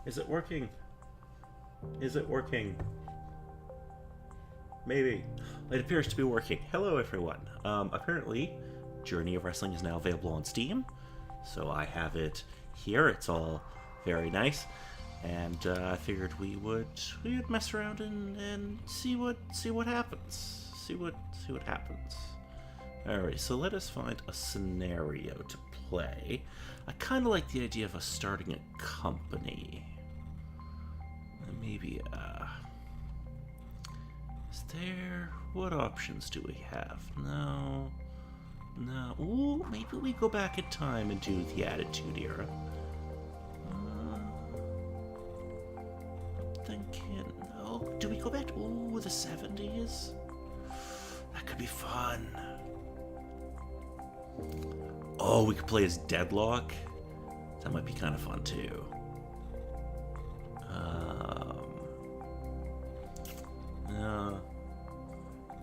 Is it working? Is it working? Maybe. It appears to be working. Hello, everyone. Apparently, Journey of Wrestling is now available on Steam, so I have it here. It's all very nice, and I figured we'd mess around and see what happens. See what happens. Alright, so let us find a scenario to play. I kind of like the idea of us starting a company. Maybe, is there... What options do we have? No. Ooh, maybe we go back in time and do the Attitude Era. I'm thinking... Oh, do we go back to... Ooh, the 70s? That could be fun. Oh, we could play as Deadlock. That might be kind of fun, too.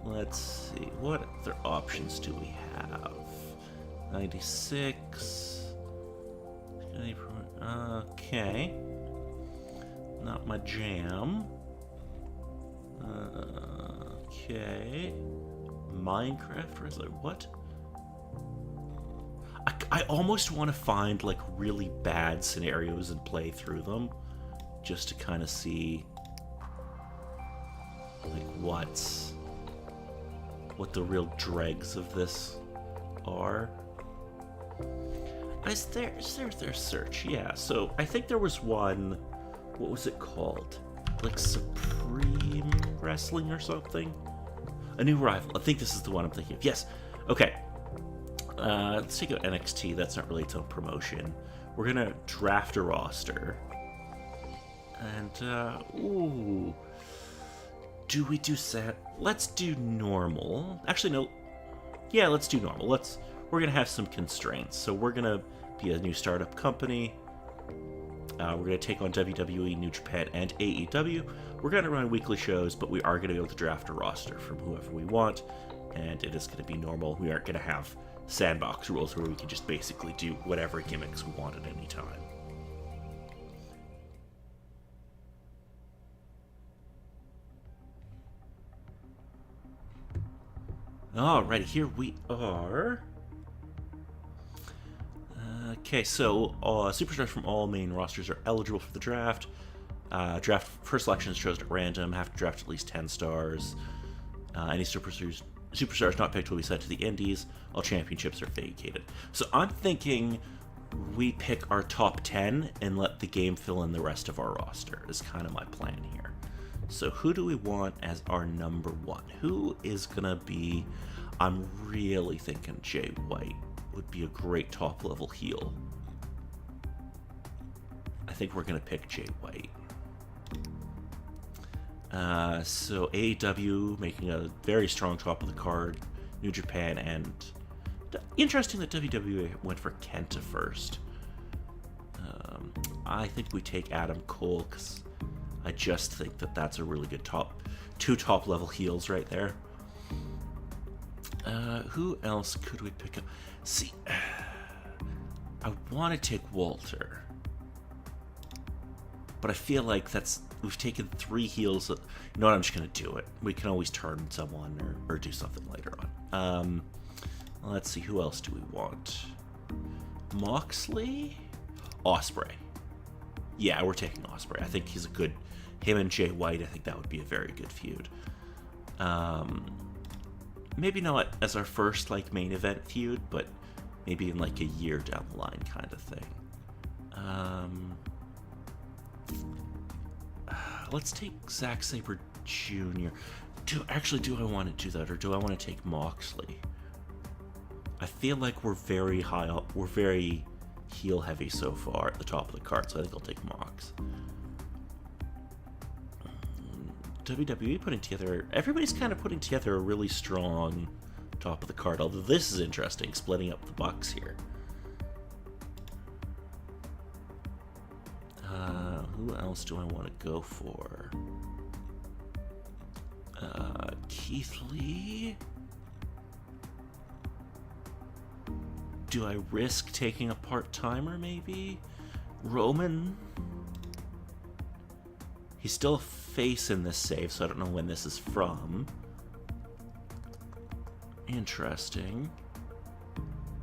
Let's see. What other options do we have? 96. Okay. Not my jam. Okay. Minecraft Wrestler. What? I almost want to find like really bad scenarios and play through them, just to kind of see like what the real dregs of this are. Is there search? Yeah. So I think there was one. What was it called? Like Supreme Wrestling or something? A New Rival. I think this is the one I'm thinking of. Yes. Okay. Let's take out NXT. That's not really its own promotion. We're gonna draft a roster. And, ooh. Do we do set? Let's do normal. Actually, no. Yeah, let's do normal. We're gonna have some constraints. So we're gonna be a new startup company. We're gonna take on WWE, New Japan, and AEW. We're gonna run weekly shows, but we are gonna be able to draft a roster from whoever we want. And it is gonna be normal. We aren't gonna have sandbox rules where we can just basically do whatever gimmicks we want at any time. Alrighty, here we are. Okay, so superstars from all main rosters are eligible for the draft. Draft first selection is chosen at random. Have to draft at least 10 stars. Any superstars not picked will be sent to the Indies. All championships are vacated. So I'm thinking we pick our top 10 and let the game fill in the rest of our roster is kind of my plan here. So who do we want as our number one? Who is gonna be... I'm really thinking Jay White would be a great top level heel. I think we're gonna pick Jay White. So AEW making a very strong top of the card, New Japan, and interesting that WWE went for Kenta first. I think we take Adam Cole because I just think that that's a really good two top level heels right there. Who else could we pick up? See, I want to take Walter, but I feel like we've taken 3 heels. You know what? I'm just gonna do it. We can always turn someone or do something later on. Let's see, who else do we want? Moxley, Ospreay. Yeah, we're taking Ospreay. I think he's a good. Him and Jay White. I think that would be a very good feud. Maybe not as our first like main event feud, but maybe in like a year down the line kind of thing. Let's take Zack Sabre Jr. Do I want to do that, or do I want to take Moxley? I feel like we're very high up. We're very heel heavy so far at the top of the card, so I think I'll take Mox. WWE putting together... Everybody's kind of putting together a really strong top of the card, although this is interesting, splitting up the Bucks here. Who else do I want to go for? Keith Lee? Do I risk taking a part-timer, maybe? Roman? He's still facing this save, so I don't know when this is from. Interesting.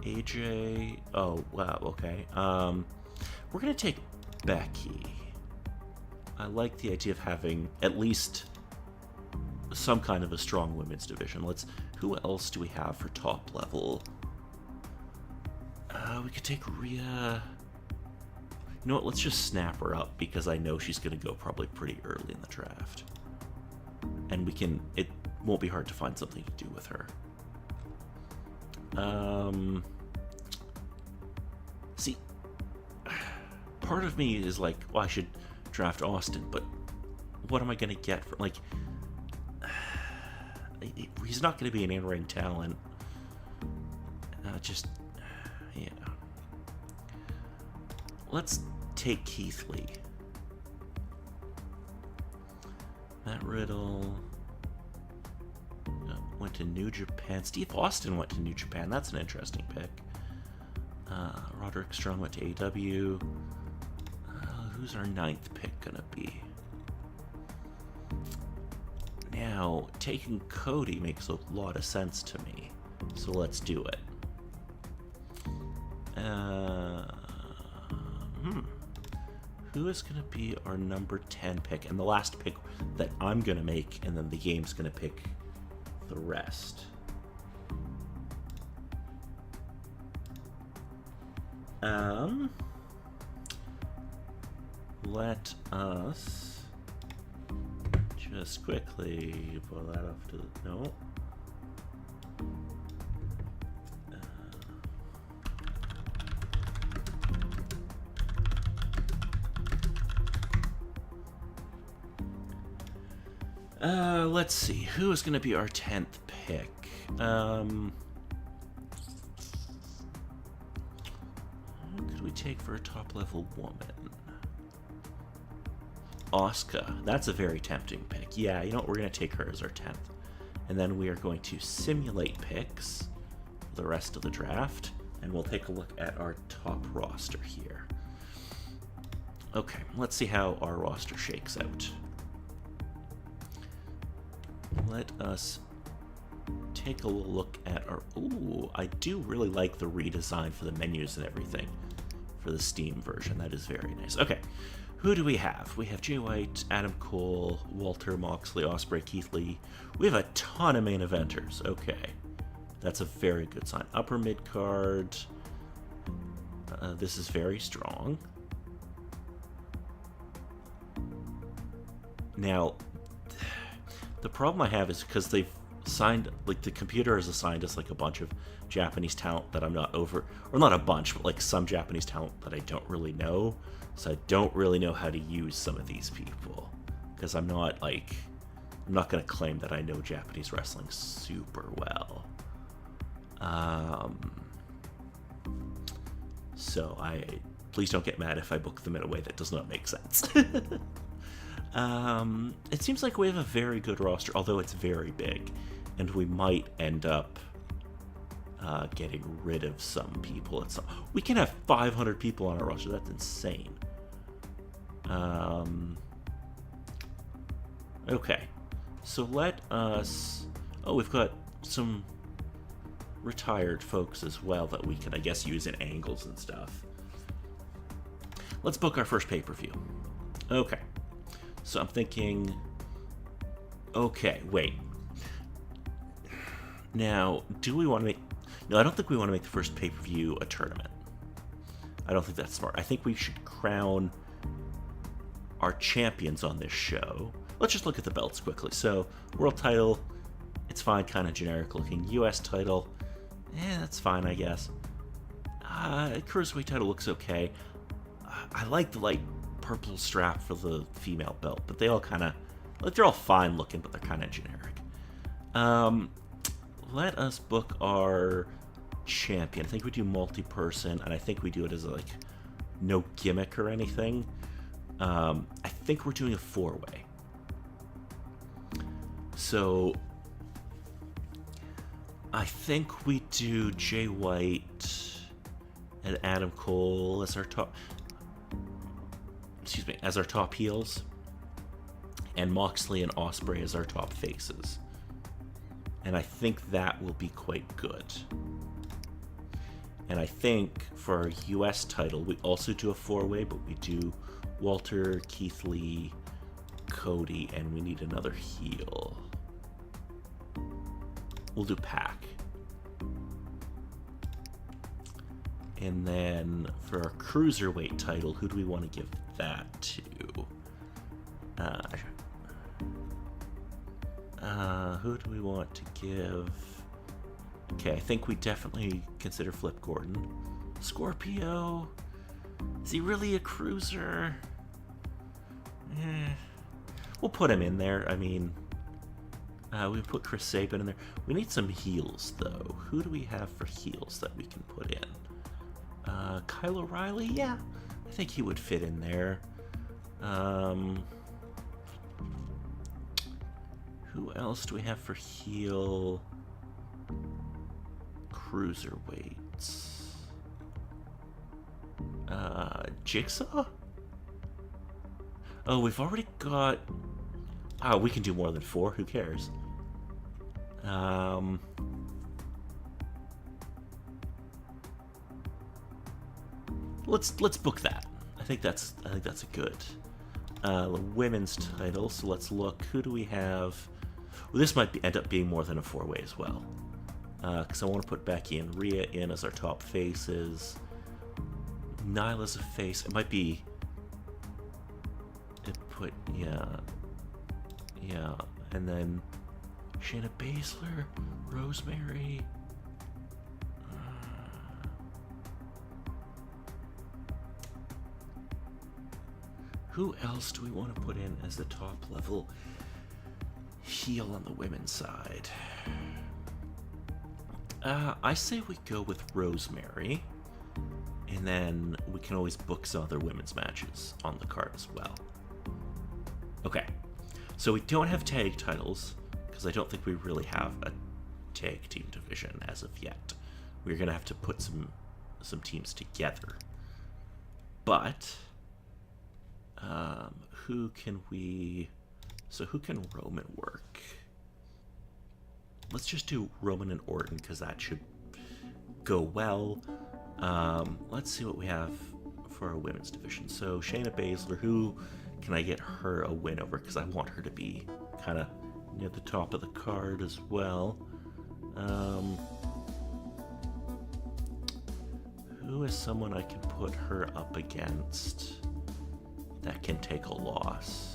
AJ... Oh, wow, okay. We're going to take Becky. I like the idea of having at least some kind of a strong women's division. Who else do we have for top level? We could take Rhea. You know what? Let's just snap her up because I know she's going to go probably pretty early in the draft. And it won't be hard to find something to do with her. See, part of me is like, well, I should draft Austin, but what am I going to get from, like, he's not going to be an in-ring talent. Yeah. Let's take Keith Lee. Matt Riddle went to New Japan. Steve Austin went to New Japan. That's an interesting pick. Roderick Strong went to AEW. Who's our 9th pick gonna be? Now, taking Cody makes a lot of sense to me. So let's do it. Who is going to be our number 10 pick? And the last pick that I'm going to make, and then the game's going to pick the rest. Let us just quickly pull that off to the... No. Let's see. Who is going to be our 10th pick? Who could we take for a top-level woman? Asuka. That's a very tempting pick. Yeah, you know what? We're going to take her as our 10th. And then we are going to simulate picks for the rest of the draft. And we'll take a look at our top roster here. Okay, let's see how our roster shakes out. Let us take a look at our... Ooh, I do really like the redesign for the menus and everything for the Steam version. That is very nice. Okay, who do we have? We have Jay White, Adam Cole, Walter, Moxley, Ospreay, Keith Lee. We have a ton of main eventers. Okay, that's a very good sign. Upper mid-card. This is very strong. Now... The problem I have is because they've signed, like, the computer has assigned us, like, a bunch of Japanese talent that I'm not over, or not a bunch, but, like, some Japanese talent that I don't really know, so I don't really know how to use some of these people, because I'm not going to claim that I know Japanese wrestling super well. So please don't get mad if I book them in a way that does not make sense. It seems like we have a very good roster, although it's very big, and we might end up getting rid of some people. We can have 500 people on our roster. That's insane. Okay, so let us... Oh, we've got some retired folks as well that we can, I guess, use in angles and stuff. Let's book our first pay-per-view. Okay. So I'm thinking, okay, wait. Now, do we want to make... No, I don't think we want to make the first pay-per-view a tournament. I don't think that's smart. I think we should crown our champions on this show. Let's just look at the belts quickly. So, world title, it's fine, kind of generic looking. US title, that's fine, I guess. Cruiserweight title looks okay. I like the light purple strap for the female belt, but they all kind of, like, they're all fine looking, but they're kind of generic. Let us book our champion. I think we do multi-person, and I think we do it as like no gimmick or anything. I think we're doing a 4-way. So I think we do Jay White and Adam Cole as our top... Excuse me, as our top heels. and Moxley and Ospreay as our top faces. And I think that will be quite good. And I think for our US title, we also do a 4-way, but we do Walter, Keith Lee, Cody, and we need another heel. We'll do Pac. And then for our Cruiserweight title, who do we want to give that to? Who do we want to give? Okay, I think we definitely consider Flip Gordon. Scorpio? Is he really a cruiser? We'll put him in there. I mean, we put Chris Sabin in there. We need some heels, though. Who do we have for heels that we can put in? Kyle O'Reilly? Yeah, I think he would fit in there. Who else do we have for heel cruiserweights? Jigsaw? Oh, we've already got... Oh, we can do more than 4. Who cares? Let's book that. I think that's a good women's title. So let's look. Who do we have? Well, this might end up being more than a 4-way as well. Because I want to put Becky and Rhea in as our top faces. Nyla's a face. It might be. Yeah, and then Shayna Baszler, Rosemary. Who else do we want to put in as the top level heel on the women's side? I say we go with Rosemary, and then we can always book some other women's matches on the card as well. Okay, so we don't have tag titles, because I don't think we really have a tag team division as of yet. We're going to have to put some teams together. But... who can we... So who can Roman work? Let's just do Roman and Orton, because that should go well. Let's see what we have for our women's division. So Shayna Baszler, who can I get her a win over? Because I want her to be kind of near the top of the card as well. Who is someone I can put her up against that can take a loss?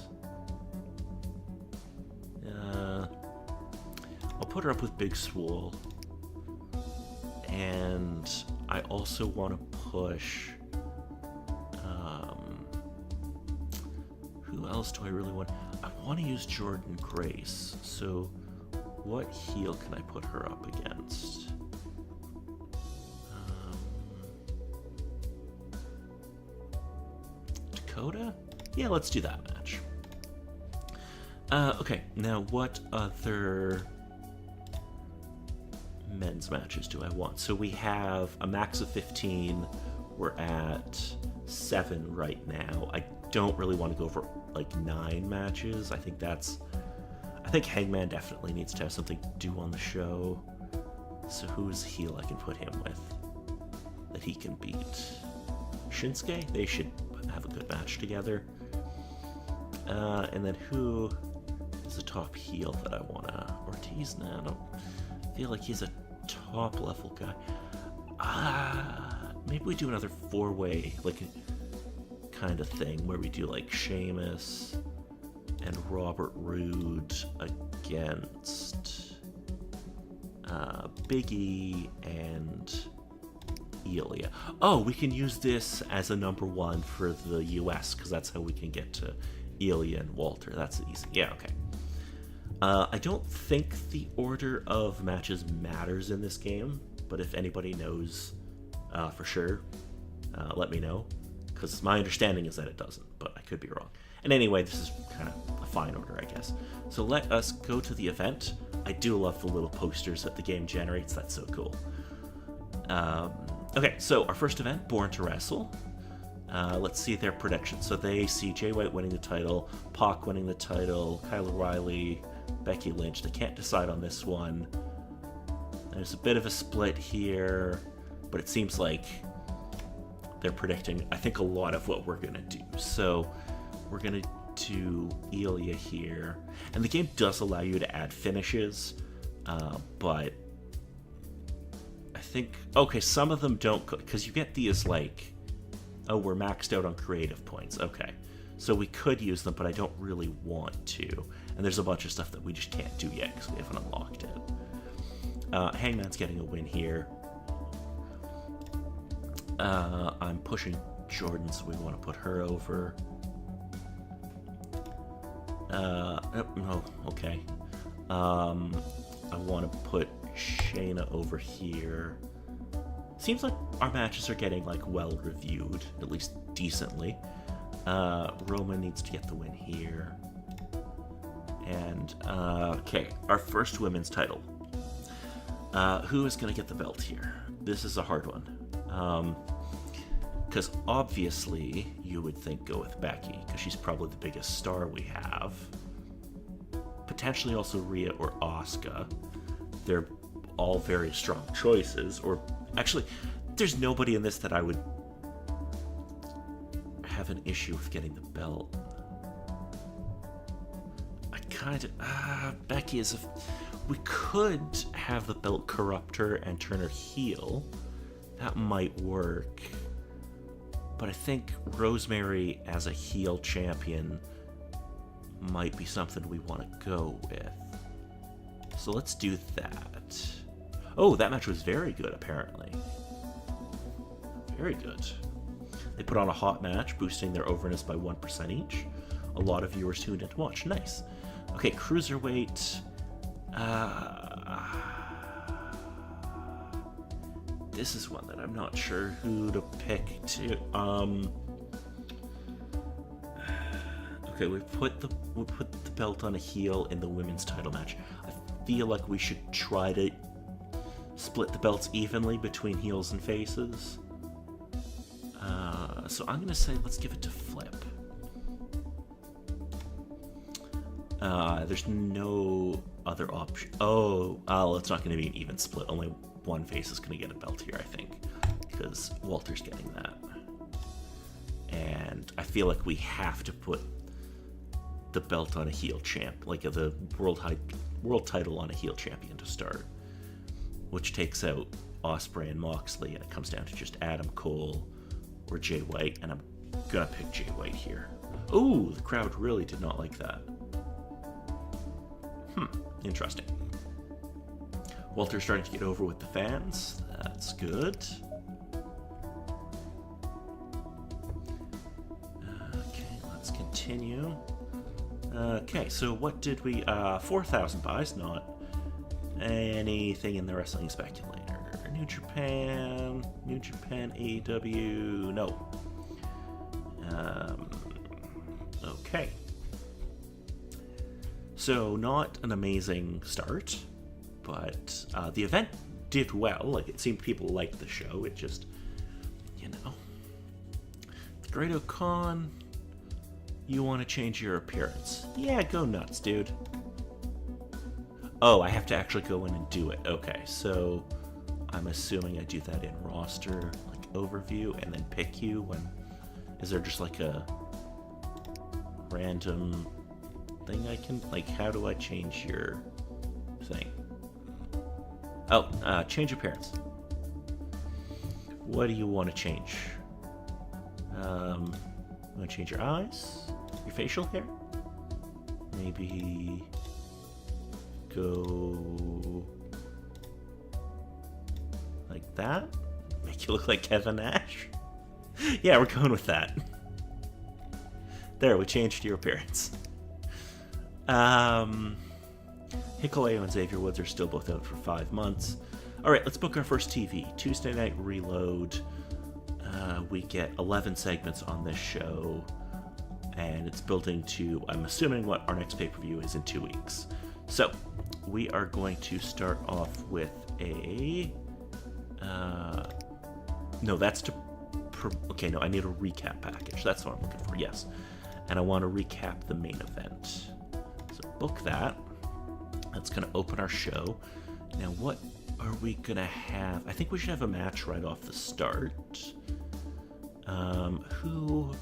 I'll put her up with Big Swole. And I also want to push... who else do I really want? I want to use Jordynne Grace. So what heel can I put her up against? Dakota? Yeah, let's do that match. Okay, now what other men's matches do I want? So we have a max of 15. We're at 7 right now. I don't really want to go for like 9 matches. I think Hangman definitely needs to have something to do on the show. So who's heel I can put him with that he can beat? Shinsuke? They should have a good match together. And then who is the top heel that I want to... Ortiz? Nah, I don't feel like he's a top level guy. Maybe we do another 4-way, like, kind of thing, where we do, like, Sheamus and Robert Roode against Big E and Ilya. Oh, we can use this as a number 1 for the US, because that's how we can get to Ilya and Walter. That's easy. Yeah, okay. I don't think the order of matches matters in this game, but if anybody knows for sure, let me know, because my understanding is that it doesn't, but I could be wrong. And anyway, this is kind of a fine order, I guess. So let us go to the event. I do love the little posters that the game generates. That's so cool. Okay, so our first event, Born to Wrestle. Let's see their predictions. So they see Jay White winning the title, Pac winning the title, Kyle O'Reilly, Becky Lynch. They can't decide on this one. There's a bit of a split here, but it seems like they're predicting, I think, a lot of what we're going to do. So we're going to do Ilya here. And the game does allow you to add finishes, but I think, okay, some of them don't, because you get these like, oh, we're maxed out on creative points. Okay, so we could use them, but I don't really want to. And there's a bunch of stuff that we just can't do yet because we haven't unlocked it. Hangman's getting a win here. I'm pushing Jordan, so we want to put her over. No, okay. I want to put Shayna over here. Seems like our matches are getting like well reviewed, at least decently. Roman needs to get the win here. And okay, our first women's title. Who is going to get the belt here? This is a hard one. Because obviously you would think go with Becky, because she's probably the biggest star we have. Potentially also Rhea or Asuka. They're all very strong choices. Or actually, there's nobody in this that I would have an issue with getting the belt. I kind of... Becky is a... We could have the belt corrupt her and turn her heel. That might work. But I think Rosemary as a heel champion might be something we want to go with. So let's do that. Oh, that match was very good, apparently. Very good. They put on a hot match, boosting their overness by 1% each. A lot of viewers tuned in to watch. Nice. Okay, Cruiserweight. This is one that I'm not sure who to pick to. Okay, we put the belt on a heel in the women's title match. I feel like we should try to split the belts evenly between heels and faces. So I'm gonna say let's give it to Flip. There's no other option. Oh, it's not gonna be an even split. Only one face is gonna get a belt here, I think, because Walter's getting that. And I feel like we have to put the belt on a heel champ, like the world title on a heel champion to start, which takes out Ospreay and Moxley, and it comes down to just Adam Cole or Jay White, and I'm gonna pick Jay White here. Ooh, the crowd really did not like that. Interesting. Walter's starting to get over with the fans. That's good. Okay, let's continue. Okay, so what did we... 4,000 buys, not anything in the Wrestling Speculator. New Japan, AEW, no. Okay. So, not an amazing start, but the event did well. Like, it seemed people liked the show. It just, Great-O-Khan, you want to change your appearance. Yeah, go nuts, dude. Oh, I have to actually go in and do it. Okay, so I'm assuming I do that in roster, like, overview, and then pick you when... Is there just, like, a random thing I can... Like, how do I change your thing? Oh, change appearance. What do you want to change? Want to change your eyes? Your facial hair? Maybe go like that? Make you look like Kevin Nash? Yeah, we're going with that. There, we changed your appearance. Hikuleo and Xavier Woods are still both out for 5 months. Alright, let's book our first TV. Tuesday Night Reload. We get 11 segments on this show, and it's building to, I'm assuming, what our next pay-per-view is in 2 weeks. So, we are going to start off with a... no, that's to Okay, no, I need a recap package. That's what I'm looking for, yes. And I want to recap the main event. So book that. That's going to open our show. Now, what are we going to have? I think we should have a match right off the start. Who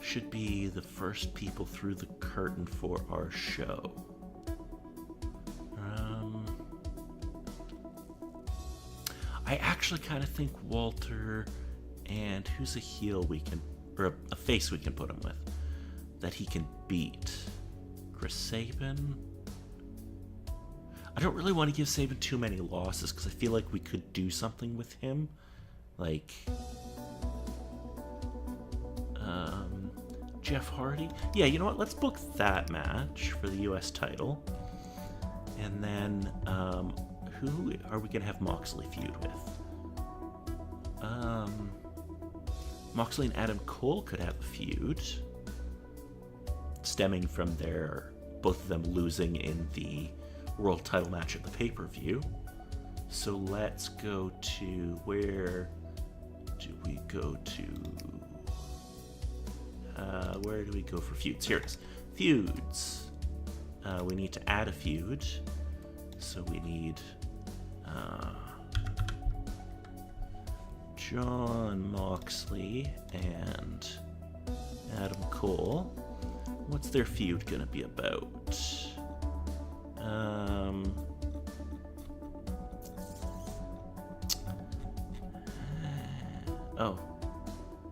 should be the first people through the curtain for our show? I actually kind of think Walter, and who's a heel we can, or a face we can put him with, that he can beat? Chris Sabin? I don't really want to give Sabin too many losses because I feel like we could do something with him. Like, Jeff Hardy? Yeah, you know what? Let's book that match for the US title. And then, who are we going to have Moxley feud with? Moxley and Adam Cole could have a feud, stemming from both of them losing in the world title match at the pay-per-view. So let's go to, where do we go for feuds? Here it is. Feuds. We need to add a feud. So we need Jon Moxley and Adam Cole. What's their feud gonna be about? Oh,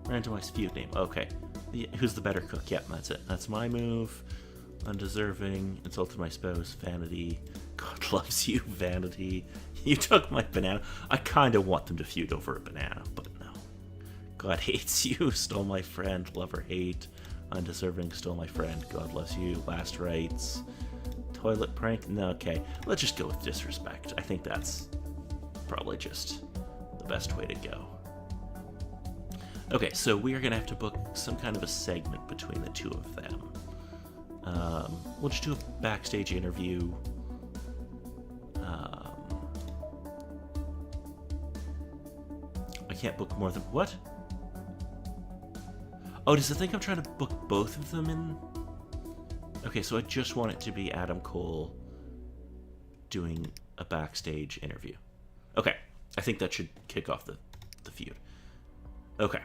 randomized feud name. Okay, who's the better cook? Yep, that's it. That's my move. Undeserving. Insulted my spouse. Vanity. God loves you, Vanity. You took my banana. I kind of want them to feud over a banana, but no. God hates you. Stole my friend. Love or hate. Undeserving. Stole my friend. God loves you. Last rites. Toilet prank. No, okay. Let's just go with disrespect. I think that's probably just the best way to go. Okay, so we are going to have to book some kind of a segment between the two of them. We'll just do a backstage interview. I can't book more than... What? Oh, does it think I'm trying to book both of them in? Okay, so I just want it to be Adam Cole doing a backstage interview. Okay, I think that should kick off the feud. Okay.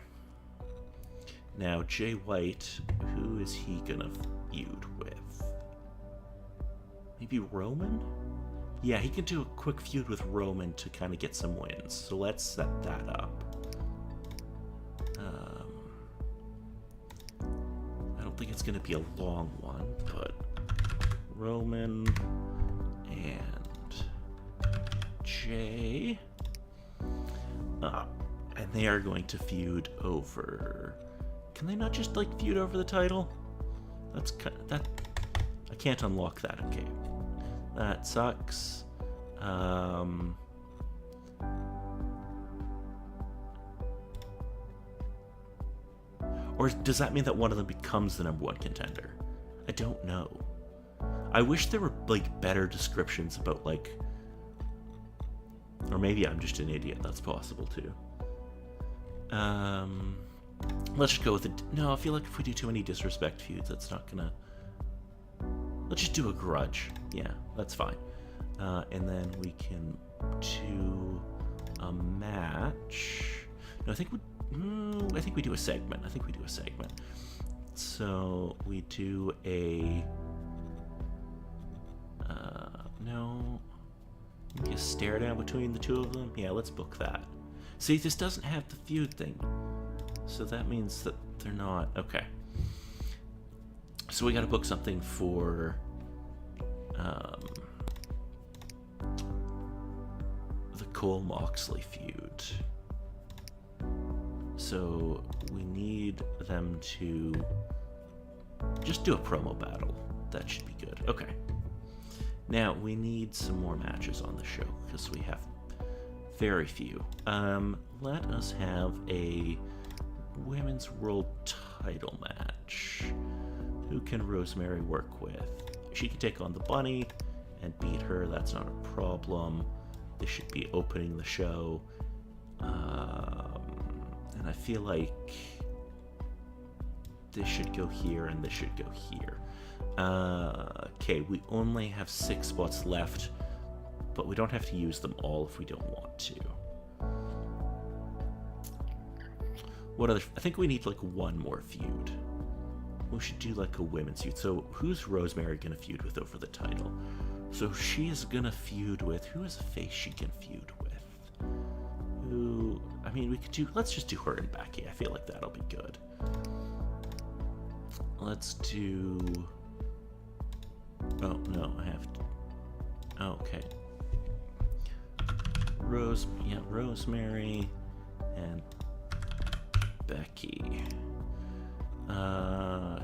Now, Jay White, who is he gonna feud with? Maybe Roman? Yeah, he can do a quick feud with Roman to kind of get some wins. So let's set that up. I don't think it's gonna be a long one, but Roman and Jay. And they are going to feud over... Can they not just, like, feud over the title? That's that. I can't unlock that. Okay, that sucks. Or does that mean that one of them becomes the #1 contender? I don't know. I wish there were, like, better descriptions about, like... Or maybe I'm just an idiot. That's possible, too. Let's just go with it. No, I feel like if we do too many disrespect feuds, that's not gonna... Let's just do a grudge. Yeah, that's fine. And then we can do a match. No, I think we do a segment. So we do a... no... Maybe a stare down between the two of them? Yeah, let's book that. See, this doesn't have the feud thing. So that means that they're not... Okay. So we gotta book something for... the Cole-Moxley feud. So we need them to just do a promo battle. That should be good. Okay. Now, we need some more matches on the show, because we have very few. Let us have a women's world title match. Who can Rosemary work with? She can take on the Bunny and beat her. That's not a problem. This should be opening the show. And And I feel like this should go here and this should go here. Okay, we only have 6 spots left, but we don't have to use them all if we don't want to. What other... I think we need, like, one more feud. We should do, like, a women's feud. So, who's Rosemary gonna feud with over the title? So, she is gonna feud with... Who is a face she can feud with? Who... I mean, we could do... Let's just do her and Becky. I feel like that'll be good. Let's do... Oh, no, I have to... Oh, okay. Rosemary and Becky. I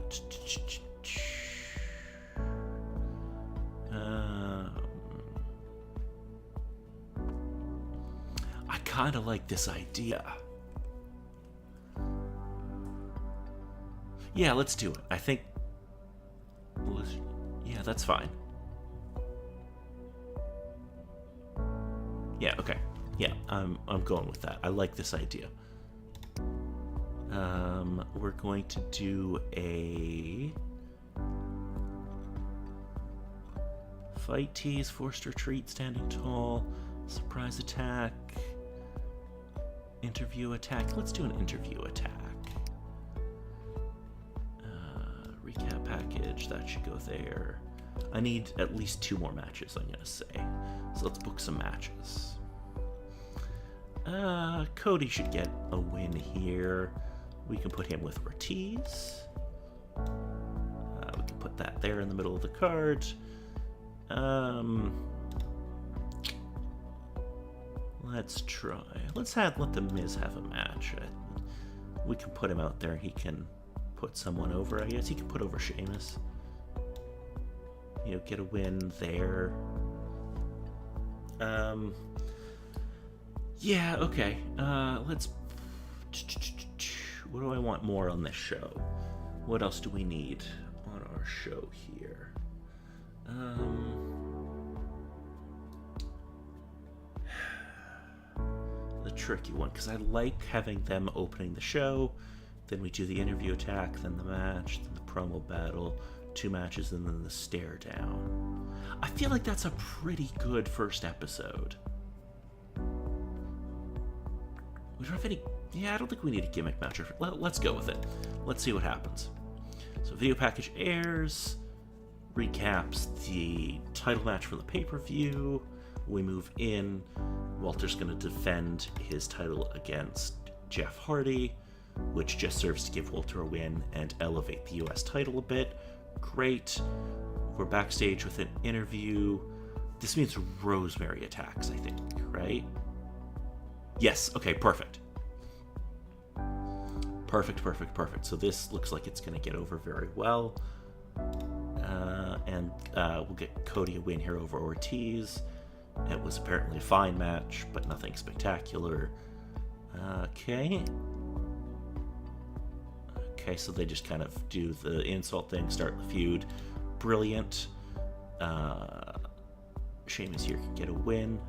kind of like this idea. Yeah, let's do it. I think... Yeah, that's fine. Yeah, okay. Yeah, I'm going with that. I like this idea. We're going to do a fight tease, forced retreat, standing tall, surprise attack, interview attack. Let's do an interview attack. Recap package, that should go there. I need at least 2 more matches, I'm gonna say. So let's book some matches. Cody should get a win here. We can put him with Ortiz. We can put that there in the middle of the card. Let's try. Let the Miz have a match. We can put him out there. He can put someone over. I guess he can put over Sheamus. You know, get a win there. Yeah, okay. Let's... What do I want more on this show? What else do we need on our show here? The tricky one, because I like having them opening the show, then we do the interview attack, then the match, then the promo battle, 2 matches, and then the stare down. I feel like that's a pretty good first episode. We don't have any... Yeah, I don't think we need a gimmick match. Let's go with it. Let's see what happens. So video package airs, recaps the title match for the pay-per-view. We move in. Walter's going to defend his title against Jeff Hardy, which just serves to give Walter a win and elevate the US title a bit. Great. We're backstage with an interview. This means Rosemary attacks, I think, right? Yes, okay, perfect. Perfect. So this looks like it's going to get over very well. And we'll get Cody a win here over Ortiz. It was apparently a fine match, but nothing spectacular. Okay, so they just kind of do the insult thing, start the feud. Brilliant. Sheamus here can get a win.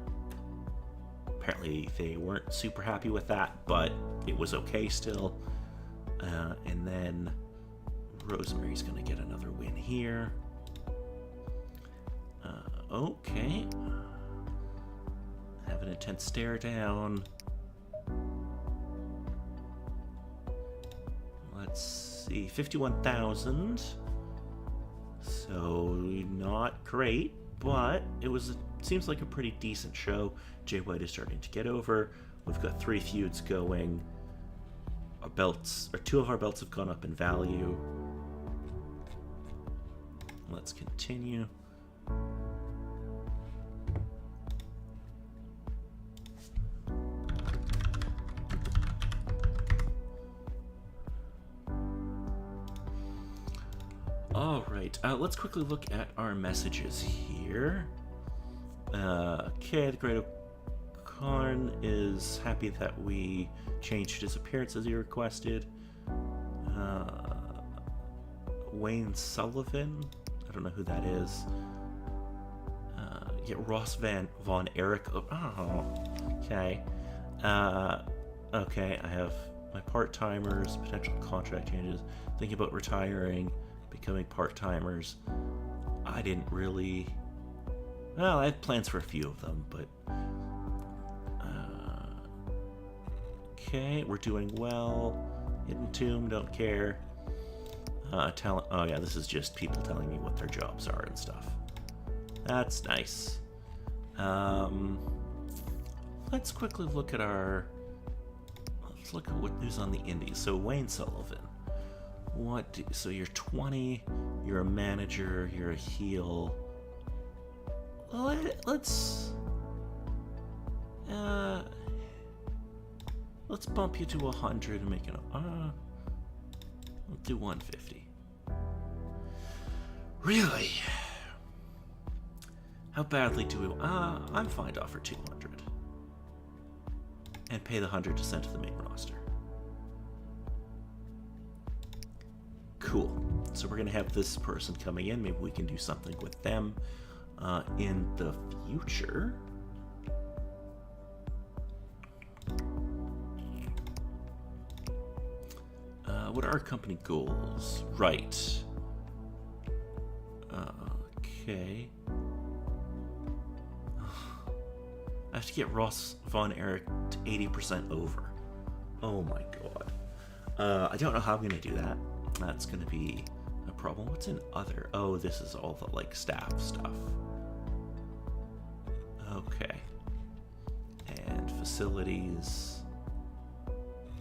Apparently they weren't super happy with that, but it was okay still. And then Rosemary's going to get another win here. Okay. Have an intense stare down. Let's see, 51,000. So not great, but seems like a pretty decent show. Jay White is starting to get over. We've got 3 feuds going. Our belts, or 2 of our belts have gone up in value. Let's continue. Alright, let's quickly look at our messages here. Okay, the Great Khan is happy that we changed his appearance as he requested. Wayne Sullivan, I don't know who that is. Yeah, Ross Von Erich. Oh, okay. Okay, I have my part-timers, potential contract changes, thinking about retiring, becoming part-timers. I didn't really... Well, I had plans for a few of them, but... Okay, we're doing well. Hidden Tomb, don't care. Talent... Oh yeah, this is just people telling me what their jobs are and stuff. That's nice. Let's quickly look at our... Let's look at what news on the indies. So Wayne Sullivan. So you're 20, you're a manager, you're a heel. Let's bump you to 100 and make it. Let's do 150. Really? How badly do we? I'm fine to offer 200 and pay the 100 to send to the main roster. Cool. So we're gonna have this person coming in. Maybe we can do something with them in the future. What are our company goals? Right. Okay. I have to get Ross Von Erich to 80% over. Oh my god. I don't know how I'm gonna do that. That's gonna be a problem. What's in other? Oh, this is all the like staff stuff. Okay. And facilities.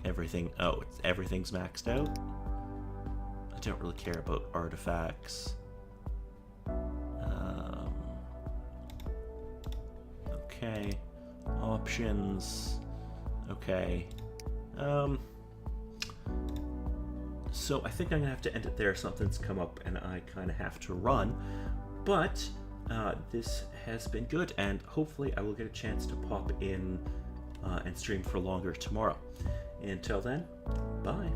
Everything. Oh, everything's maxed out. I don't really care about artifacts. Okay. Options. Okay. So I think I'm gonna have to end it there. Something's come up and I kind of have to run. But this has been good, and hopefully I will get a chance to pop in and stream for longer tomorrow. Until then, bye.